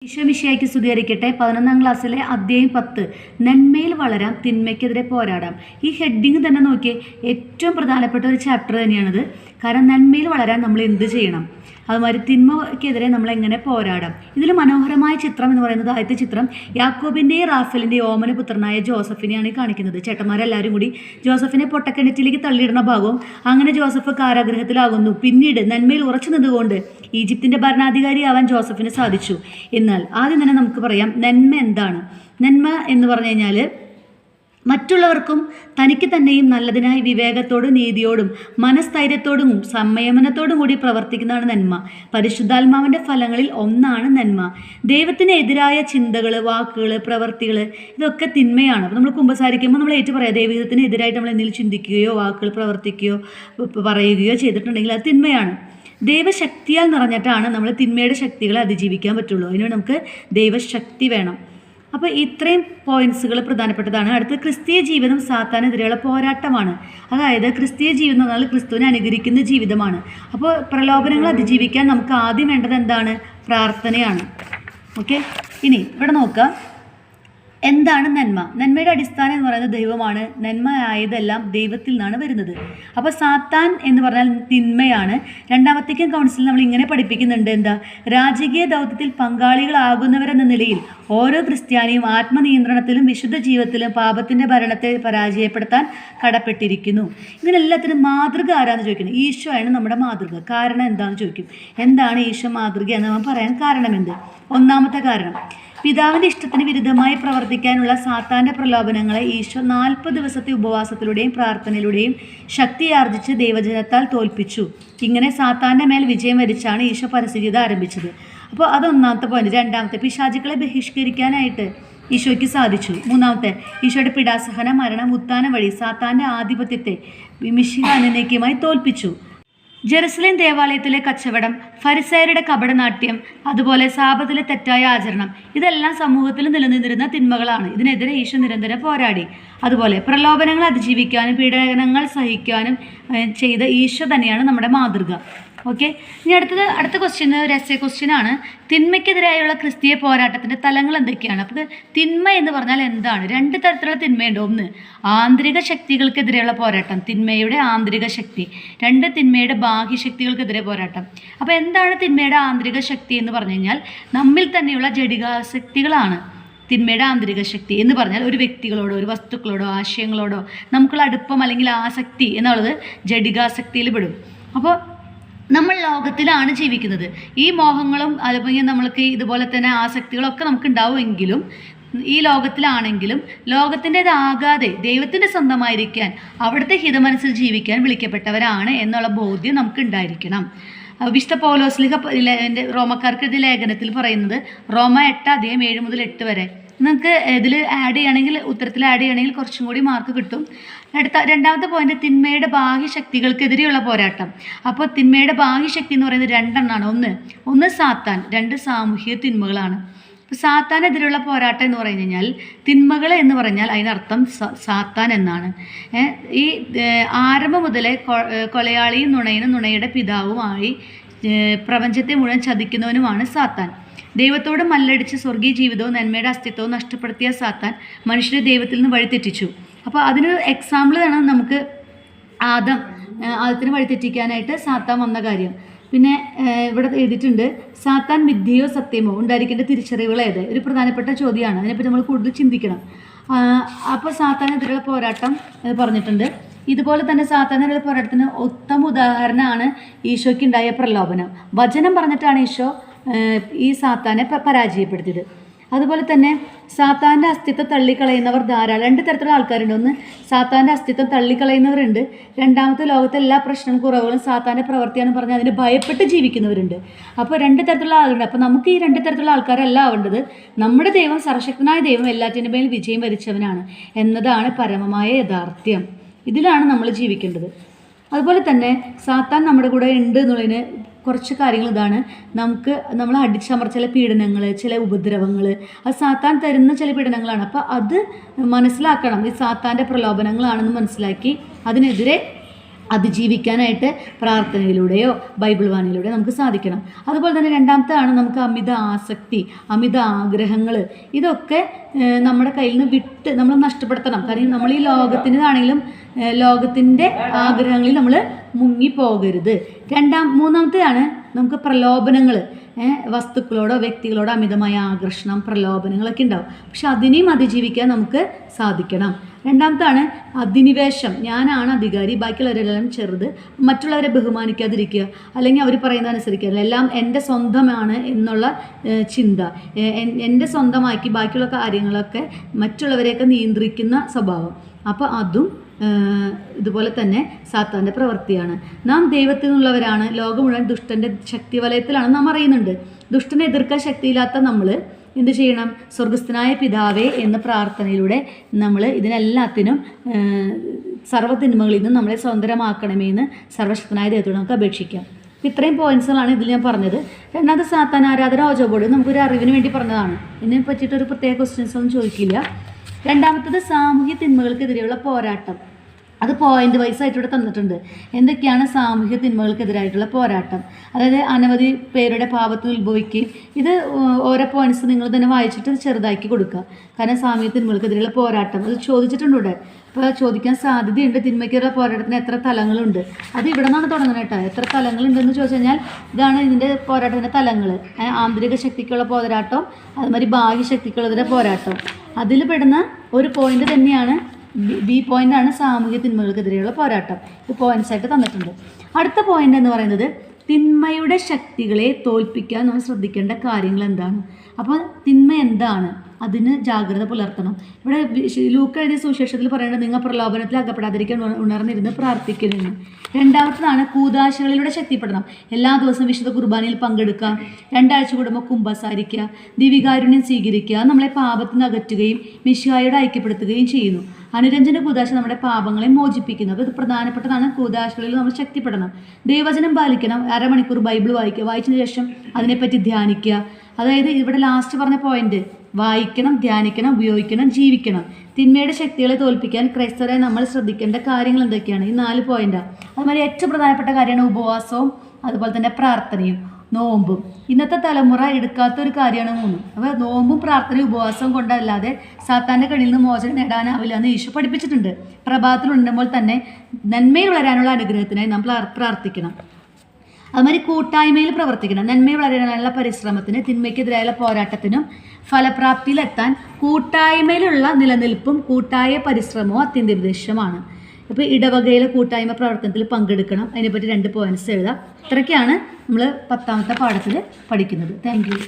ഈശോമിശിഹായ്ക്ക് സ്തുതിയായിരിക്കട്ടെ. 11ാം ക്ലാസ്സിലെ അധ്യായം 10 നന്മയിൽ വളരാം തിന്മയ്ക്കെതിരെ പോരാടാം. ഈ ഹെഡിങ് തന്നെ നോക്കിയേ, ഏറ്റവും പ്രധാനപ്പെട്ട ഒരു ചാപ്റ്റർ തന്നെയാണിത്. കാരണം നന്മയിൽ വളരാൻ നമ്മൾ എന്ത് ചെയ്യണം, അതുമാതിരി തിന്മയ്ക്കെതിരെ നമ്മൾ എങ്ങനെ പോരാടാം. ഇതിൽ മനോഹരമായ ചിത്രം എന്ന് പറയുന്നത് ആദ്യത്തെ ചിത്രം യാക്കോബിൻ്റെയും റാഫേലിൻ്റെയും ഓമന പുത്രനായ ജോസഫിനെയാണ് കാണിക്കുന്നത്. ചേട്ടന്മാരെല്ലാവരും കൂടി ജോസഫിനെ പൊട്ടക്കിണറ്റിലേക്ക് തള്ളിയിടുന്ന ഭാഗവും അങ്ങനെ ജോസഫ് കാരാഗ്രഹത്തിലാകുന്നു. പിന്നീട് നന്മയിൽ ഉറച്ചു നിന്നുകൊണ്ട് ഈജിപ്തിൻ്റെ ഭരണാധികാരിയാവാൻ ജോസഫിന് സാധിച്ചു. എന്നാൽ ആദ്യം തന്നെ നമുക്ക് പറയാം നന്മ എന്താണ്. നന്മ എന്ന് പറഞ്ഞു കഴിഞ്ഞാൽ മറ്റുള്ളവർക്കും തനിക്ക് തന്നെയും നല്ലതിനായി വിവേകത്തോടും നീതിയോടും മനസ്ഥൈര്യത്തോടും സംയമനത്തോടും കൂടി പ്രവർത്തിക്കുന്നതാണ് നന്മ. പരിശുദ്ധാത്മാവിൻ്റെ ഫലങ്ങളിൽ ഒന്നാണ് നന്മ. ദൈവത്തിന് എതിരായ ചിന്തകൾ, വാക്കുകൾ, പ്രവർത്തികൾ ഇതൊക്കെ തിന്മയാണ്. അപ്പോൾ നമ്മൾ കുമ്പസാരിക്കുമ്പോൾ നമ്മൾ ഏറ്റു പറയാം, ദൈവത്തിന് എതിരായിട്ട് നമ്മൾ എന്തെങ്കിലും ചിന്തിക്കുകയോ വാക്കുകൾ പ്രവർത്തിക്കുകയോ പറയുകയോ ചെയ്തിട്ടുണ്ടെങ്കിൽ അത് തിന്മയാണ്. ദൈവശക്തിയാൽ നിറഞ്ഞിട്ടാണ് നമ്മൾ തിന്മയുടെ ശക്തികളെ അതിജീവിക്കാൻ പറ്റുള്ളൂ. അതിന് നമുക്ക് ദൈവശക്തി വേണം. അപ്പോൾ ഇത്രയും പോയിന്റ്സുകൾ പ്രധാനപ്പെട്ടതാണ്. അടുത്ത് ക്രിസ്തീയ ജീവിതം സാത്താനെതിരെയുള്ള പോരാട്ടമാണ്. അതായത് ക്രിസ്തീയ ജീവിതം എന്ന് പറഞ്ഞാൽ ക്രിസ്തുവിനെ അനുകരിക്കുന്ന ജീവിതമാണ്. അപ്പോൾ പ്രലോഭനങ്ങൾ അതിജീവിക്കാൻ നമുക്ക് ആദ്യം വേണ്ടത് എന്താണ്? പ്രാർത്ഥനയാണ്. ഓക്കെ, ഇനി ഇവിടെ നോക്കാം, എന്താണ് നന്മ? നന്മയുടെ അടിസ്ഥാനം എന്ന് പറയുന്നത് ദൈവമാണ്. നന്മ ആയതെല്ലാം ദൈവത്തിൽ നിന്നാണ് വരുന്നത്. അപ്പോൾ സാത്താൻ എന്ന് പറഞ്ഞാൽ തിന്മയാണ്. രണ്ടാമത്തേക്കും കൗൺസിൽ നമ്മൾ ഇങ്ങനെ പഠിപ്പിക്കുന്നുണ്ട്, എന്താ? രാജകീയ ദൗത്യത്തിൽ പങ്കാളികളാകുന്നവരെന്ന നിലയിൽ ഓരോ ക്രിസ്ത്യാനിയും ആത്മനിയന്ത്രണത്തിലും വിശുദ്ധ ജീവിതത്തിലും പാപത്തിൻ്റെ ഭരണത്തെ പരാജയപ്പെടുത്താൻ കടപ്പെട്ടിരിക്കുന്നു. ഇതിനെല്ലാത്തിനും മാതൃക ആരാന്ന് ചോദിക്കുന്നത്? ഈശോ ആണ് നമ്മുടെ മാതൃക. കാരണം എന്താണെന്ന് ചോദിക്കും. എന്താണ് ഈശോ മാതൃക എന്ന് നമ്മൾ പറയാൻ കാരണമെന്ത്? ഒന്നാമത്തെ കാരണം, പിതാവിൻ്റെ ഇഷ്ടത്തിന് വിരുദ്ധമായി പ്രവർത്തിക്കാനുള്ള സാത്താൻ്റെ പ്രലോഭനങ്ങളെ ഈശോ 40 ദിവസത്തെ ഉപവാസത്തിലൂടെയും പ്രാർത്ഥനയിലൂടെയും ശക്തിയാർജിച്ച് ദൈവജനത്താൽ തോൽപ്പിച്ചു. ഇങ്ങനെ സാത്താൻ്റെ മേൽ വിജയം വരിച്ചാണ് ഈശോ പരസ്യഗീത ആരംഭിച്ചത്. അപ്പോൾ അതൊന്നാമത്തെ പോയിന്റ്. രണ്ടാമത്തെ, പിശാചുക്കളെ ബഹിഷ്കരിക്കാനായിട്ട് ഈശോയ്ക്ക് സാധിച്ചു. മൂന്നാമത്തെ, ഈശോയുടെ പീഡാസഹന, മരണം, ഉത്ഥാനം വഴി സാത്താൻ്റെ ആധിപത്യത്തെ മിശിഹ എന്നേക്കുമായി തോൽപ്പിച്ചു. ജെറുസലേം ദേവാലയത്തിലെ കച്ചവടം, ഫരിസയരുടെ കപടനാട്യം, അതുപോലെ സാബത്തിലെ തെറ്റായ ആചരണം, ഇതെല്ലാം സമൂഹത്തിൽ നിലനിന്നിരുന്ന തിന്മകളാണ്. ഇതിനെതിരെ ഈശോ നിരന്തരം പോരാടി. അതുപോലെ പ്രലോഭനങ്ങൾ അതിജീവിക്കാനും പീഡനങ്ങൾ സഹിക്കാനും ചെയ്ത ഈശോ തന്നെയാണ് നമ്മുടെ മാതൃക. ഓക്കെ, ഇനി അടുത്ത ക്വസ്റ്റ്യൻ രഹസ്യ ക്വസ്റ്റ്യനാണ്. തിന്മയ്ക്കെതിരായുള്ള ക്രിസ്തീയ പോരാട്ടത്തിൻ്റെ തലങ്ങൾ എന്തൊക്കെയാണ്? അപ്പോൾ തിന്മ എന്ന് പറഞ്ഞാൽ എന്താണ്? 2 തരത്തിലുള്ള തിന്മയുണ്ട്. ഒന്ന്, ആന്തരിക ശക്തികൾക്കെതിരെയുള്ള പോരാട്ടം, തിന്മയുടെ ആന്തരിക ശക്തി. 2, തിന്മയുടെ ബാഹ്യശക്തികൾക്കെതിരെ പോരാട്ടം. അപ്പോൾ എന്താണ് തിന്മയുടെ ആന്തരിക ശക്തി എന്ന് പറഞ്ഞു കഴിഞ്ഞാൽ നമ്മിൽ തന്നെയുള്ള ജഡികാശക്തികളാണ്. തിന്മയുടെ ആന്തരിക ശക്തി എന്ന് പറഞ്ഞാൽ ഒരു വ്യക്തികളോടോ ഒരു വസ്തുക്കളോടോ ആശയങ്ങളോടോ നമുക്കുള്ള അടുപ്പം അല്ലെങ്കിൽ ആസക്തി എന്നുള്ളത് ജഡികാസക്തിയിൽ പെടും. അപ്പോൾ നമ്മൾ ലോകത്തിലാണ് ജീവിക്കുന്നത്. ഈ മോഹങ്ങളും അതുപോലെ നമ്മൾക്ക് ഇതുപോലെ തന്നെ ആസക്തികളൊക്കെ നമുക്ക് ഉണ്ടാവുമെങ്കിലും ഈ ലോകത്തിലാണെങ്കിലും ലോകത്തിൻ്റെതാകാതെ ദൈവത്തിൻ്റെ സ്വന്തമായിരിക്കാൻ അവിടുത്തെ ഹിതമനസ്സിൽ ജീവിക്കാൻ വിളിക്കപ്പെട്ടവരാണ് എന്നുള്ള ബോധ്യം നമുക്ക് ഉണ്ടായിരിക്കണം. വിശുദ്ധ പൗലോസ്ലിഹ റോമക്കാർക്ക് എഴുതിയ ലേഖനത്തിൽ പറയുന്നത്, റോമ 8 മുതൽ 8 വരെ. നിങ്ങൾക്ക് ഇതിൽ ആഡ് ചെയ്യുകയാണെങ്കിൽ, ഉത്തരത്തിൽ ആഡ് ചെയ്യുകയാണെങ്കിൽ കുറച്ചും കൂടി മാർക്ക് കിട്ടും. രണ്ടാമത്തെ പോയിന്റ്, തിന്മയുടെ ബാഹ്യശക്തികൾക്കെതിരെയുള്ള പോരാട്ടം. അപ്പോൾ തിന്മയുടെ ബാഹ്യശക്തി എന്ന് പറയുന്നത് 2 എണ്ണമാണ്. ഒന്ന് സാത്താൻ, 2 സാമൂഹിക തിന്മകളാണ്. അപ്പോൾ സാത്താനെതിരെയുള്ള പോരാട്ടം എന്ന് പറഞ്ഞു കഴിഞ്ഞാൽ, തിന്മകൾ എന്ന് പറഞ്ഞാൽ അതിനർത്ഥം സാത്താൻ എന്നാണ്. ഈ ആരംഭം മുതലേ കൊലയാളിയും നുണയനും നുണയുടെ പിതാവുമായി പ്രപഞ്ചത്തെ മുഴുവൻ ചതിക്കുന്നവനുമാണ് സാത്താൻ. ദൈവത്തോട് മല്ലടിച്ച് സ്വർഗീയ ജീവിതവും നന്മയുടെ അസ്തിത്വവും നഷ്ടപ്പെടുത്തിയ സാത്താൻ മനുഷ്യരെ ദൈവത്തിൽ നിന്ന് വഴിതെറ്റിച്ചു. അപ്പോൾ അതിനൊരു എക്സാമ്പിൾ ആണ് നമുക്ക് ആദത്തിന് വഴിതെറ്റിക്കാനായിട്ട് സാത്താൻ വന്ന കാര്യം. പിന്നെ ഇവിടെ എഴുതിയിട്ടുണ്ട്, സാത്താൻ മിഥ്യയോ സത്യമോ ഉണ്ടായിരിക്കേണ്ട തിരിച്ചറിവുകൾ ഏത്? ഒരു പ്രധാനപ്പെട്ട ചോദ്യമാണ്. അതിനെപ്പറ്റി നമ്മൾ കൂടുതൽ ചിന്തിക്കണം. അപ്പോൾ സാത്താനെതിരെയുള്ള പോരാട്ടം പറഞ്ഞിട്ടുണ്ട്. ഇതുപോലെ തന്നെ സാത്താനെതിരെയുള്ള പോരാട്ടത്തിന് ഉത്തമ ഉദാഹരണമാണ് ഈശോയ്ക്ക് ഉണ്ടായ പ്രലോഭനം. വചനം പറഞ്ഞിട്ടാണ് ഈശോ ഈ സാത്താനെ പരാജയപ്പെടുത്തിയത്. അതുപോലെ തന്നെ സാത്താൻ്റെ അസ്തിത്വം തള്ളിക്കളയുന്നവർ ധാരാളം 2 തരത്തിലുള്ള ആൾക്കാരുണ്ട്. ഒന്ന്, സാത്താൻ്റെ അസ്തിത്വം തള്ളിക്കളയുന്നവരുണ്ട്. രണ്ടാമത്തെ, ലോകത്തെ എല്ലാ പ്രശ്നവും കുറവുകളും സാത്താൻ്റെ പ്രവർത്തിയാണെന്ന് പറഞ്ഞാൽ അതിന് ഭയപ്പെട്ട് ജീവിക്കുന്നവരുണ്ട്. അപ്പോൾ 2 തരത്തിലുള്ള ആളുണ്ട്. അപ്പോൾ നമുക്ക് ഈ 2 തരത്തിലുള്ള ആൾക്കാരല്ല ആവേണ്ടത്. നമ്മുടെ ദൈവം, സർവശക്തനായ ദൈവം എല്ലാറ്റിൻ്റെ മേൽ വിജയം വരിച്ചവനാണ് എന്നതാണ് പരമമായ യാഥാർത്ഥ്യം. ഇതിലാണ് നമ്മൾ ജീവിക്കേണ്ടത്. അതുപോലെ തന്നെ സാത്താൻ നമ്മുടെ കൂടെ ഉണ്ട് എന്നുള്ളതിന് കുറച്ച് കാര്യങ്ങൾ ഇതാണ്. നമ്മൾ അടിച്ചമർച്ച ചില പീഡനങ്ങൾ, ചില ഉപദ്രവങ്ങൾ, അത് സാത്താൻ തരുന്ന ചില പീഡനങ്ങളാണ്. അപ്പോൾ അത് മനസ്സിലാക്കണം. ഈ സാത്താൻ്റെ പ്രലോഭനങ്ങളാണെന്ന് മനസ്സിലാക്കി അതിനെതിരെ അതിജീവിക്കാനായിട്ട് പ്രാർത്ഥനയിലൂടെയോ ബൈബിൾ വായനയിലൂടെയോ നമുക്ക് സാധിക്കണം. അതുപോലെ തന്നെ രണ്ടാമത്താണ് നമുക്ക് അമിത ആസക്തി, അമിത ആഗ്രഹങ്ങൾ. ഇതൊക്കെ നമ്മുടെ കയ്യിൽ നിന്ന് വിട്ട് നമ്മൾ നഷ്ടപ്പെടുത്തണം. കാരണം നമ്മൾ ഈ ലോകത്തിൻ്റെതാണെങ്കിലും ലോകത്തിൻ്റെ ആഗ്രഹങ്ങളിൽ നമ്മൾ മുങ്ങിപ്പോകരുത്. മൂന്നാമത്തെയാണ് നമുക്ക് പ്രലോഭനങ്ങൾ. വസ്തുക്കളോടോ വ്യക്തികളോടോ അമിതമായ ആകർഷണം, പ്രലോഭനങ്ങളൊക്കെ ഉണ്ടാവും. പക്ഷെ അതിനെയും അതിജീവിക്കാൻ നമുക്ക് സാധിക്കണം. രണ്ടാമത്താണ് അധിനിവേശം. ഞാനാണ് അധികാരി, ബാക്കിയുള്ളവരെല്ലാം ചെറുത്. മറ്റുള്ളവരെ ബഹുമാനിക്കാതിരിക്കുക, അല്ലെങ്കിൽ അവർ പറയുന്നത് അനുസരിക്കുക, എല്ലാം എൻ്റെ സ്വന്തമാണ് എന്നുള്ള ചിന്ത, എൻ്റെ സ്വന്തമാക്കി ബാക്കിയുള്ള കാര്യങ്ങളൊക്കെ മറ്റുള്ളവരെയൊക്കെ നിയന്ത്രിക്കുന്ന സ്വഭാവം. അപ്പോൾ അതും ഇതുപോലെ തന്നെ സാത്താൻ്റെ പ്രവൃത്തിയാണ്. നാം ദൈവത്തിൽ നിന്നുള്ളവരാണ്. ലോകം മുഴുവൻ ദുഷ്ടൻ്റെ ശക്തി വലയത്തിലാണ് നാം അറിയുന്നുണ്ട്. ദുഷ്ടനെ എതിർക്കാൻ ശക്തിയില്ലാത്ത നമ്മൾ എന്ത് ചെയ്യണം? സ്വർഗസ്ഥനായ പിതാവേ എന്ന പ്രാർത്ഥനയിലൂടെ നമ്മൾ ഇതിനെല്ലാത്തിനും സർവ്വതിന്മകളിൽ നിന്നും നമ്മളെ സ്വതന്ത്രമാക്കണമേ എന്ന് സർവശക്തനായ ദൈവത്തോട് നമുക്ക് അപേക്ഷിക്കാം. ഇത്രയും പോയിന്റ്സുകളാണ് ഇതിൽ ഞാൻ പറഞ്ഞത്. രണ്ടാമത്തെ സാത്താൻ ആരാധന ഓജോബോർഡ് നമുക്കൊരു അറിവിന് വേണ്ടി പറഞ്ഞതാണ്. ഇതിനെ പറ്റിയിട്ടൊരു പ്രത്യേക ക്വസ്റ്റ്യൻസ് ഒന്നും ചോദിക്കില്ല. രണ്ടാമത്തത് സാമൂഹ്യ തിന്മകൾക്കെതിരെയുള്ള പോരാട്ടം. അത് പോയിന്റ് വൈസ് ആയിട്ട് ഇവിടെ തന്നിട്ടുണ്ട്. എന്തൊക്കെയാണ് സാമൂഹ്യ തിന്മകൾക്കെതിരായിട്ടുള്ള പോരാട്ടം? അതായത് അനവധി പേരുടെ പാപത്തിൽ ഉത്ഭവിക്കുകയും, ഇത് ഓരോ പോയിന്റ്സ് നിങ്ങൾ തന്നെ വായിച്ചിട്ട് ചെറുതാക്കി കൊടുക്കുക. കാരണം സാമൂഹ്യ തിന്മകൾക്കെതിരെയുള്ള പോരാട്ടം അത് ചോദിച്ചിട്ടുണ്ട് ഇവിടെ. അപ്പോൾ ചോദിക്കാൻ സാധ്യതയുണ്ട്. തിന്മയ്ക്കുള്ള പോരാട്ടത്തിന് എത്ര തലങ്ങളുണ്ട്? അത് ഇവിടെ നിന്നാണ് തുടങ്ങുന്നത് കേട്ടോ. എത്ര തലങ്ങളുണ്ടെന്ന് ചോദിച്ചു കഴിഞ്ഞാൽ ഇതാണ് ഇതിൻ്റെ പോരാട്ടത്തിൻ്റെ തലങ്ങൾ. ആന്തരിക ശക്തിക്കുള്ള പോരാട്ടം, അതുമാതിരി ബാഹ്യ ശക്തിക്കുള്ളതിൻ്റെ പോരാട്ടം. അതിൽ പെടുന്ന ഒരു പോയിന്റ് തന്നെയാണ് ബി പോയിൻ്റാണ് സാമൂഹ്യ തിന്മകൾക്കെതിരെയുള്ള പോരാട്ടം. ഇത് പോയിന്റ്സ് ആയിട്ട് തന്നിട്ടുണ്ട്. അടുത്ത പോയിന്റ് എന്ന് പറയുന്നത് തിന്മയുടെ ശക്തികളെ തോൽപ്പിക്കാൻ നമ്മൾ ശ്രദ്ധിക്കേണ്ട കാര്യങ്ങൾ എന്താണ്? അപ്പോൾ തിന്മ എന്താണ്? അതിന് ജാഗ്രത പുലർത്തണം. ഇവിടെ ലൂക്ക എഴുതിയ സുവിശേഷത്തിൽ പറയുന്നത് നിങ്ങൾ പ്രലോഭനത്തിൽ അകപ്പെടാതിരിക്കാൻ ഉണർന്നിരുന്ന് പ്രാർത്ഥിക്കണമെന്ന്. രണ്ടാമത്തതാണ് കൂദാശകളിലൂടെ ശക്തിപ്പെടണം. എല്ലാ ദിവസവും വിശുദ്ധ കുർബാനയിൽ പങ്കെടുക്കുക, 2 ആഴ്ച കൂടുമ്പോൾ കുമ്പസാരിക്കുക, ദിവികാരുണ്യം സ്വീകരിക്കുക. നമ്മളെ പാപത്തിൽ നിന്ന് അകറ്റുകയും മിശിഹായോട് ഐക്യപ്പെടുത്തുകയും ചെയ്യുന്നു. അനുരഞ്ജന കൂദാശ നമ്മുടെ പാപങ്ങളെ മോചിപ്പിക്കുന്നു. അപ്പോൾ ഇത് പ്രധാനപ്പെട്ടതാണ്. കൂദാശകളിൽ നമ്മൾ ശക്തിപ്പെടണം. ദൈവവചനം പാലിക്കണം. 1/2 മണിക്കൂർ ബൈബിൾ വായിക്കുക. വായിച്ചതിന് ശേഷം അതിനെപ്പറ്റി ധ്യാനിക്കുക. അതായത് ഇവിടെ ലാസ്റ്റ് പറഞ്ഞ പോയിന്റ് വായിക്കണം, ധ്യാനിക്കണം, ഉപയോഗിക്കണം, ജീവിക്കണം. തിന്മയുടെ ശക്തികളെ തോൽപ്പിക്കാൻ ക്രൈസ്തവരായി നമ്മൾ ശ്രദ്ധിക്കേണ്ട കാര്യങ്ങൾ എന്തൊക്കെയാണ്? ഈ 4 പോയിന്റാണ്. അതുമാതിരി ഏറ്റവും പ്രധാനപ്പെട്ട കാര്യമാണ് ഉപവാസവും അതുപോലെ തന്നെ പ്രാർത്ഥനയും നോമ്പും. ഇന്നത്തെ തലമുറ എടുക്കാത്തൊരു കാര്യമാണ് 3. അപ്പോൾ നോമ്പും പ്രാർത്ഥനയും ഉപവാസവും കൊണ്ടല്ലാതെ സാത്താൻ്റെ കയ്യിൽ നിന്ന് മോചനം നേടാനാവില്ല എന്ന് ഈശോ പഠിപ്പിച്ചിട്ടുണ്ട്. പ്രഭാതത്തിൽ ഉണ്ടുമ്പോൾ തന്നെ നന്മയിൽ വളരാനുള്ള അനുഗ്രഹത്തിനായി നാം പ്രാർത്ഥിക്കണം. അതുമാതിരി കൂട്ടായ്മയിൽ പ്രവർത്തിക്കണം. നന്മയിൽ വളരാനുള്ള പരിശ്രമത്തിന്, തിന്മയ്ക്കെതിരായുള്ള പോരാട്ടത്തിനും ഫലപ്രാപ്തിയിലെത്താൻ കൂട്ടായ്മയിലുള്ള നിലനിൽപ്പും കൂട്ടായ പരിശ്രമവും അത്യന്താപേക്ഷിതമാണ്. ഇപ്പോൾ ഇടവകയിലെ കൂട്ടായ്മ പ്രവർത്തനത്തിൽ പങ്കെടുക്കണം. അതിനെപ്പറ്റി 2 പോയിന്റ്സ് എഴുതാം. ഇത്രയൊക്കെയാണ് നമ്മൾ 10ാമത്തെ പാഠത്തിൽ പഠിക്കുന്നത്. Thank you.